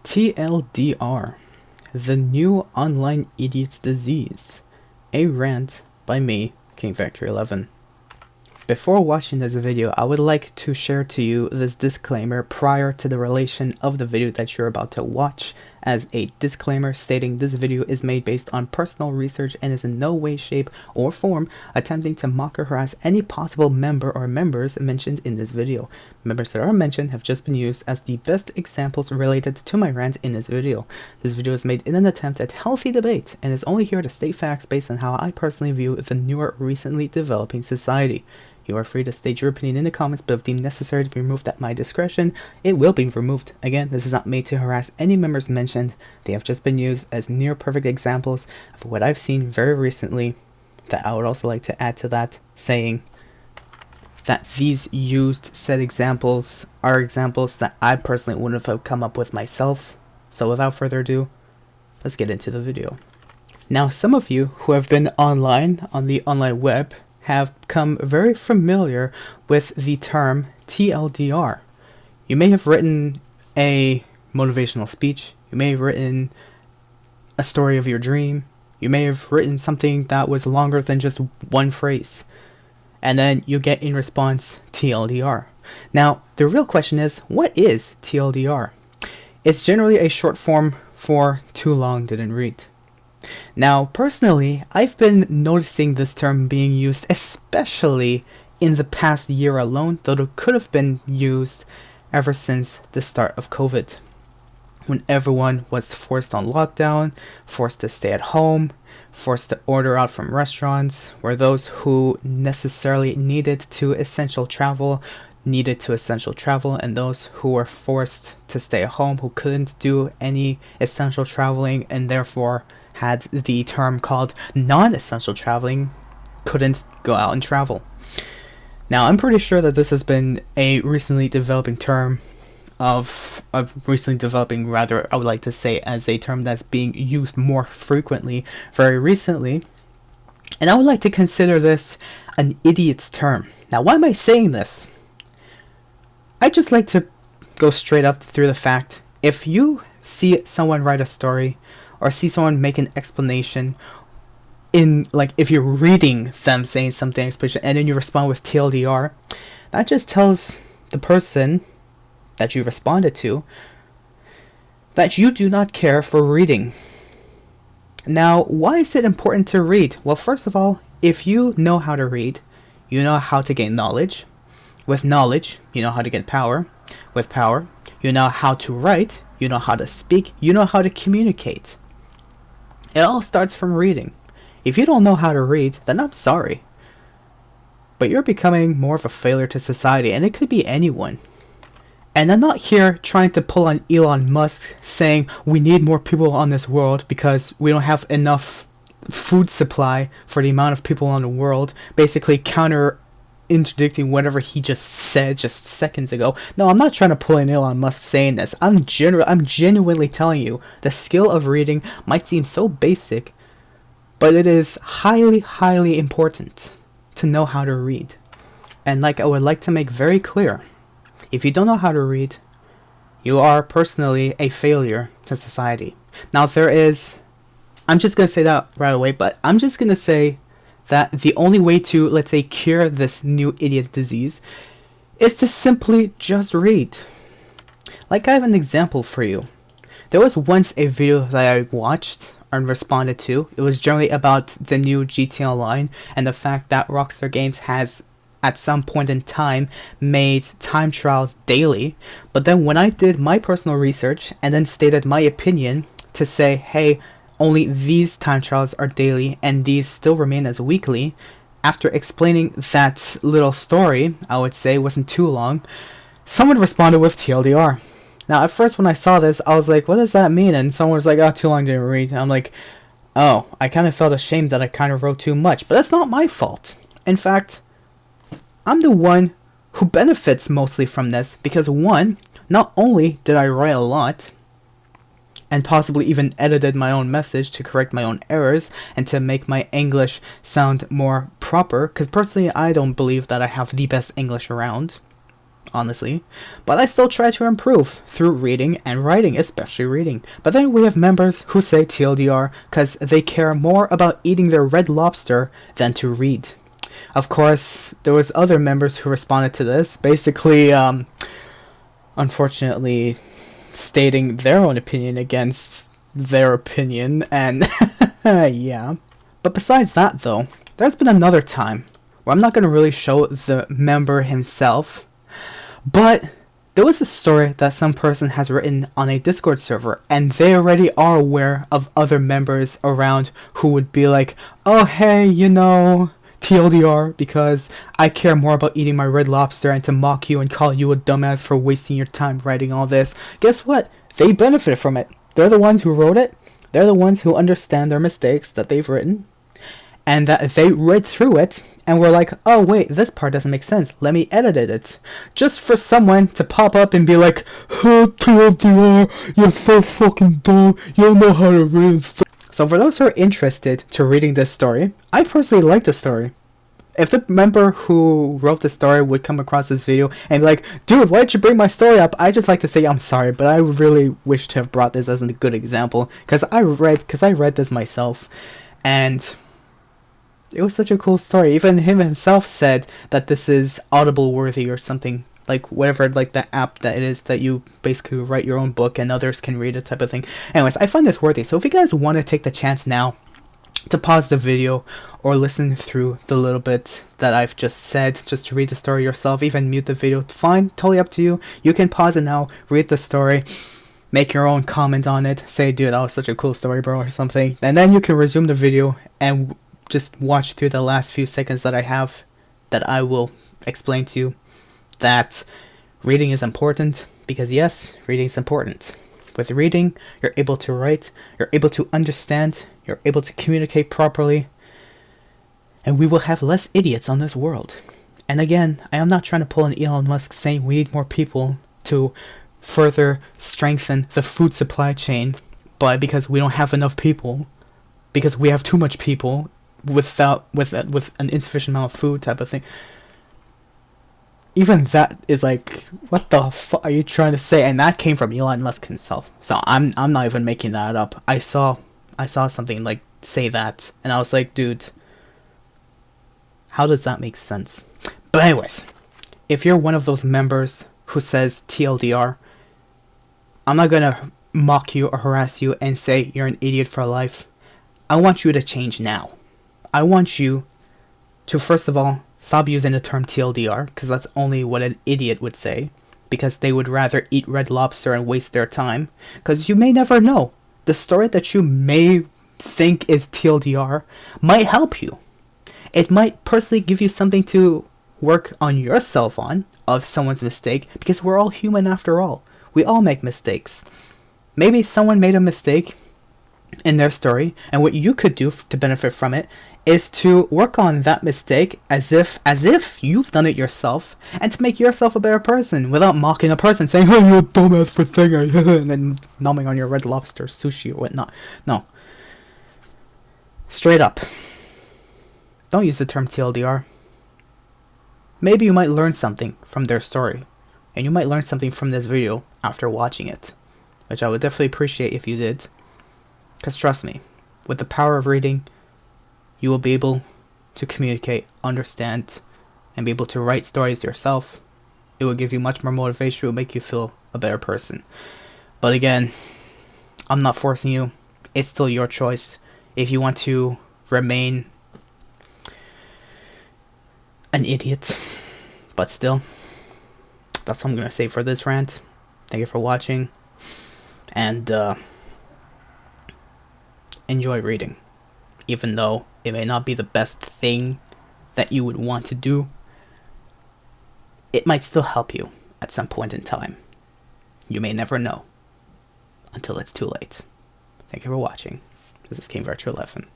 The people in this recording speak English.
TLDR, the new online idiot's disease, a rant by me, King Factory 11. Before watching this video, I would like to share to you this disclaimer prior to the relation of the video that you're about to watch, as a disclaimer stating this video is made based on personal research and is in no way, shape, or form attempting to mock or harass any possible member or members mentioned in this video. Members that are mentioned have just been used as the best examples related to my rant in this video. This video is made in an attempt at healthy debate and is only here to state facts based on how I personally view the newer, recently developing society. You are free to state your opinion in the comments, but if deemed necessary to be removed at my discretion, it will be removed. Again, this is not made to harass any members mentioned. They have just been used as near perfect examples of what I've seen very recently, that I would also like to add to that, saying that these used said examples are examples that I personally wouldn't have come up with myself. So without further ado, let's get into the video. Now, some of you who have been online on the online web have become very familiar with the term TLDR. You may have written a motivational speech, you may have written a story of your dream, you may have written something that was longer than just one phrase, and then you get in response TLDR. Now, the real question is, what is TLDR? It's generally a short form for too long didn't read. Now, personally, I've been noticing this term being used especially in the past year alone, though it could have been used ever since the start of COVID, when everyone was forced on lockdown, forced to stay at home, forced to order out from restaurants, where those who necessarily needed to essential travel, and those who were forced to stay at home, who couldn't do any essential traveling and therefore had the term called non-essential traveling, couldn't go out and travel. Now, I'm pretty sure that this has been a recently developing term I would like to say, as a term that's being used more frequently very recently. And I would like to consider this an idiot's term. Now, why am I saying this? I just like to go straight up through the fact, if you see someone write a story, or see someone make an explanation if you're reading them saying something and then you respond with TLDR, that just tells the person that you responded to that you do not care for reading. Now, why is it important to read? Well, first of all, if you know how to read, you know how to gain knowledge. With knowledge, you know how to get power. With power, you know how to write, you know how to speak, you know how to communicate. It all starts from reading. If you don't know how to read, then I'm sorry, but you're becoming more of a failure to society, and it could be anyone. And I'm not here trying to pull on Elon Musk saying we need more people on this world because we don't have enough food supply for the amount of people on the world, basically interdicting whatever he just said just seconds ago. No, I'm not trying to pull in Elon Musk saying this. I'm genuinely telling you, the skill of reading might seem so basic, but it is highly, highly important to know how to read. And I would like to make very clear, if you don't know how to read, you are personally a failure to society. Now, I'm just going to say that right away, but I'm just going to say that the only way to, let's say, cure this new idiot disease is to simply just read. I have an example for you. There was once a video that I watched and responded to. It was generally about the new GTA Online and the fact that Rockstar Games has, at some point in time, made time trials daily. But then when I did my personal research and then stated my opinion to say, hey, only these time trials are daily and these still remain as weekly, after explaining that little story, I would say wasn't too long, someone responded with TLDR. Now, at first when I saw this, I was like, what does that mean? And someone was like, oh, too long didn't read. And I'm like, oh, I kind of felt ashamed that I kind of wrote too much, but that's not my fault. In fact, I'm the one who benefits mostly from this because, one, not only did I write a lot, and possibly even edited my own message to correct my own errors and to make my English sound more proper, because personally I don't believe that I have the best English around. honestly, but I still try to improve through reading and writing, especially reading. But then we have members who say TLDR because they care more about eating their red lobster than to read. Of course, there was other members who responded to this, basically, unfortunately, stating their own opinion against their opinion, and yeah. But besides that, though, there's been another time where I'm not going to really show the member himself, but there was a story that some person has written on a Discord server, and they already are aware of other members around who would be like, oh hey, you know, TLDR, because I care more about eating my red lobster, and to mock you and call you a dumbass for wasting your time writing all this. Guess what? They benefit from it. They're the ones who wrote it. They're the ones who understand their mistakes that they've written, and that they read through it and were like, oh wait, this part doesn't make sense, let me edit it. Just for someone to pop up and be like, oh, TLDR, you're so fucking dumb, you don't know how to read. So for those who are interested to reading this story, I personally like the story. If the member who wrote the story would come across this video and be like, dude, why did you bring my story up? I just like to say I'm sorry, but I really wish to have brought this as a good example, because I read this myself, and it was such a cool story. Even him himself said that this is Audible worthy or something, like whatever, like the app that it is that you basically write your own book and others can read it type of thing. Anyways, I find this worthy. So if you guys want to take the chance now to pause the video or listen through the little bit that I've just said, just to read the story yourself, even mute the video, fine, totally up to you. You can pause it now, read the story, make your own comment on it, say, dude, that was such a cool story, bro, or something, and then you can resume the video and just watch through the last few seconds that I have, that I will explain to you that reading is important, because yes, reading is important. With reading, you're able to write, you're able to understand, you're able to communicate properly, and we will have less idiots on this world. And again, I am not trying to pull an Elon Musk saying we need more people to further strengthen the food supply chain, but because we don't have enough people, because we have too much people with an insufficient amount of food type of thing. Even that is like, what the fuck are you trying to say? And that came from Elon Musk himself. So I'm not even making that up. I saw something like say that, and I was like, dude, how does that make sense? But anyways, if you're one of those members who says TLDR, I'm not gonna mock you or harass you and say you're an idiot for life. I want you to change now. I want you to, first of all, stop using the term TLDR, because that's only what an idiot would say, because they would rather eat red lobster and waste their time, because you may never know. The story that you may think is TLDR might help you. It might personally give you something to work on yourself on, of someone's mistake, because we're all human after all. We all make mistakes. Maybe someone made a mistake in their story, and what you could do to benefit from it is to work on that mistake as if you've done it yourself, and to make yourself a better person without mocking a person, saying, oh, you're a dumbass for thinking, and then nomming on your red lobster sushi or whatnot. No. Straight up. Don't use the term TLDR. Maybe you might learn something from their story, and you might learn something from this video after watching it, which I would definitely appreciate if you did. Because trust me, with the power of reading, you will be able to communicate, understand, and be able to write stories yourself. It will give you much more motivation. It will make you feel a better person. But again, I'm not forcing you. It's still your choice. If you want to remain an idiot, but still, that's what I'm going to say for this rant. Thank you for watching, and enjoy reading. Even though it may not be the best thing that you would want to do, it might still help you at some point in time. You may never know until it's too late. Thank you for watching. This is King Virtue 11.